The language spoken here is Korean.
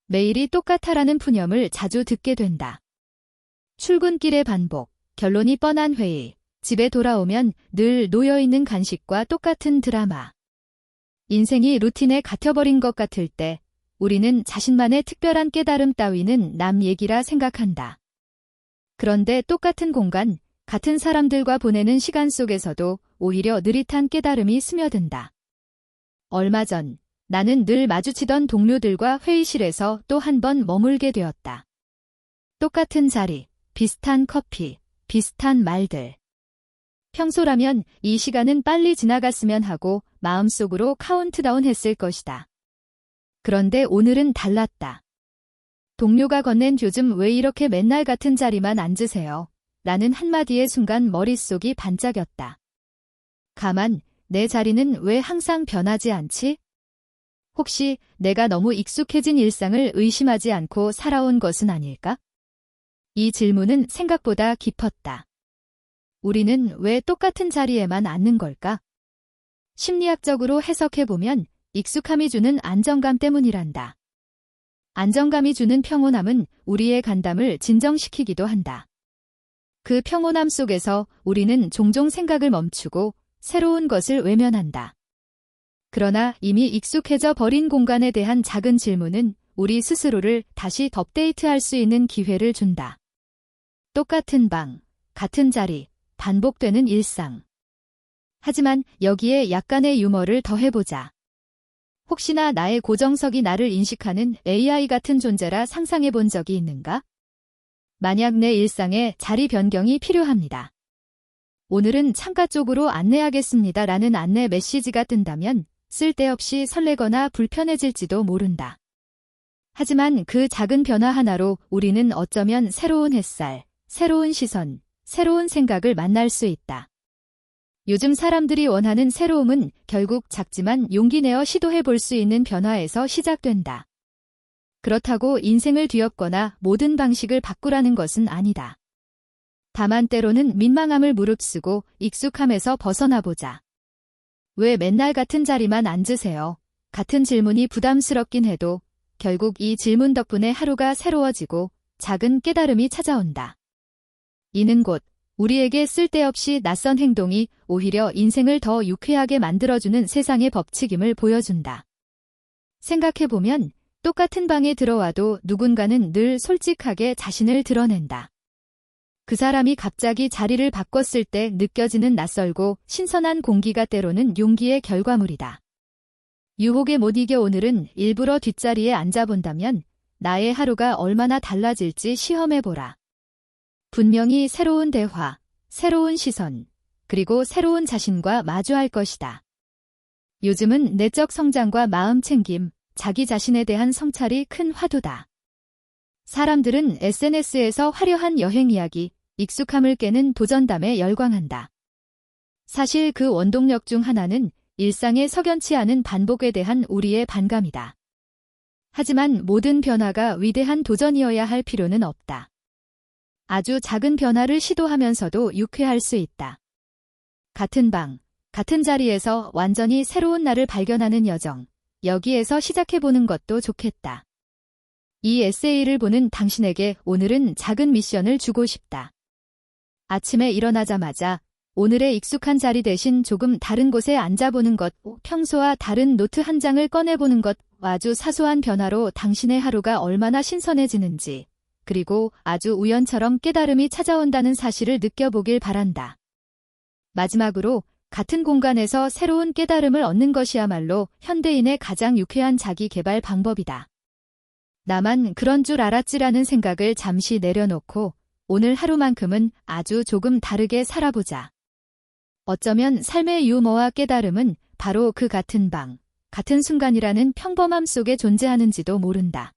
매일이 똑같아라는 푸념을 자주 듣게 된다. 출근길의 반복, 결론이 뻔한 회의, 집에 돌아오면 늘 놓여있는 간식과 똑같은 드라마. 인생이 루틴에 갇혀버린 것 같을 때 우리는 자신만의 특별한 깨달음 따위는 남 얘기라 생각한다. 그런데 똑같은 공간, 같은 사람들과 보내는 시간 속에서도 오히려 느릿한 깨달음이 스며든다. 얼마 전 나는 늘 마주치던 동료들과 회의실에서 또 한 번 머물게 되었다. 똑같은 자리, 비슷한 커피, 비슷한 말들. 평소라면 이 시간은 빨리 지나갔으면 하고 마음속으로 카운트다운 했을 것이다. 그런데 오늘은 달랐다. 동료가 건넨 요즘 왜 이렇게 맨날 같은 자리만 앉으세요? 라는 한마디의 순간 머릿속이 반짝였다. 가만, 내 자리는 왜 항상 변하지 않지? 혹시 내가 너무 익숙해진 일상을 의심하지 않고 살아온 것은 아닐까? 이 질문은 생각보다 깊었다. 우리는 왜 똑같은 자리에만 앉는 걸까? 심리학적으로 해석해보면 익숙함이 주는 안정감 때문이란다. 안정감이 주는 평온함은 우리의 간담을 진정시키기도 한다. 그 평온함 속에서 우리는 종종 생각을 멈추고 새로운 것을 외면한다. 그러나 이미 익숙해져 버린 공간에 대한 작은 질문은 우리 스스로를 다시 업데이트할 수 있는 기회를 준다. 똑같은 방, 같은 자리, 반복되는 일상. 하지만 여기에 약간의 유머를 더해보자. 혹시나 나의 고정석이 나를 인식하는 AI 같은 존재라 상상해 본 적이 있는가? 만약 내 일상에 자리 변경이 필요합니다. 오늘은 창가 쪽으로 안내하겠습니다 라는 안내 메시지가 뜬다면 쓸데없이 설레거나 불편해질지도 모른다. 하지만 그 작은 변화 하나로 우리는 어쩌면 새로운 햇살, 새로운 시선, 새로운 생각을 만날 수 있다. 요즘 사람들이 원하는 새로움은 결국 작지만 용기 내어 시도해 볼 수 있는 변화에서 시작된다. 그렇다고 인생을 뒤엎거나 모든 방식을 바꾸라는 것은 아니다. 다만 때로는 민망함을 무릅쓰고 익숙함에서 벗어나보자. 왜 맨날 같은 자리만 앉으세요? 같은 질문이 부담스럽긴 해도 결국 이 질문 덕분에 하루가 새로워지고 작은 깨달음이 찾아온다. 이는 곧 우리에게 쓸데없이 낯선 행동이 오히려 인생을 더 유쾌하게 만들어주는 세상의 법칙임을 보여준다. 생각해보면 똑같은 방에 들어와도 누군가는 늘 솔직하게 자신을 드러낸다. 그 사람이 갑자기 자리를 바꿨을 때 느껴지는 낯설고 신선한 공기가 때로는 용기의 결과물이다. 유혹에 못 이겨 오늘은 일부러 뒷자리에 앉아본다면 나의 하루가 얼마나 달라질지 시험해보라. 분명히 새로운 대화, 새로운 시선, 그리고 새로운 자신과 마주할 것이다. 요즘은 내적 성장과 마음 챙김, 자기 자신에 대한 성찰이 큰 화두다. 사람들은 SNS에서 화려한 여행 이야기, 익숙함을 깨는 도전담에 열광한다. 사실 그 원동력 중 하나는 일상에 석연치 않은 반복에 대한 우리의 반감이다. 하지만 모든 변화가 위대한 도전이어야 할 필요는 없다. 아주 작은 변화를 시도하면서도 유쾌할 수 있다. 같은 방, 같은 자리에서 완전히 새로운 나를 발견하는 여정, 여기에서 시작해보는 것도 좋겠다. 이 에세이를 보는 당신에게 오늘은 작은 미션을 주고 싶다. 아침에 일어나자마자 오늘의 익숙한 자리 대신 조금 다른 곳에 앉아보는 것, 평소와 다른 노트 한 장을 꺼내보는 것, 아주 사소한 변화로 당신의 하루가 얼마나 신선해지는지, 그리고 아주 우연처럼 깨달음이 찾아온다는 사실을 느껴보길 바란다. 마지막으로 같은 공간에서 새로운 깨달음을 얻는 것이야말로 현대인의 가장 유쾌한 자기 개발 방법이다. 나만 그런 줄 알았지라는 생각을 잠시 내려놓고 오늘 하루만큼은 아주 조금 다르게 살아보자. 어쩌면 삶의 유머와 깨달음은 바로 그 같은 방, 같은 순간이라는 평범함 속에 존재하는지도 모른다.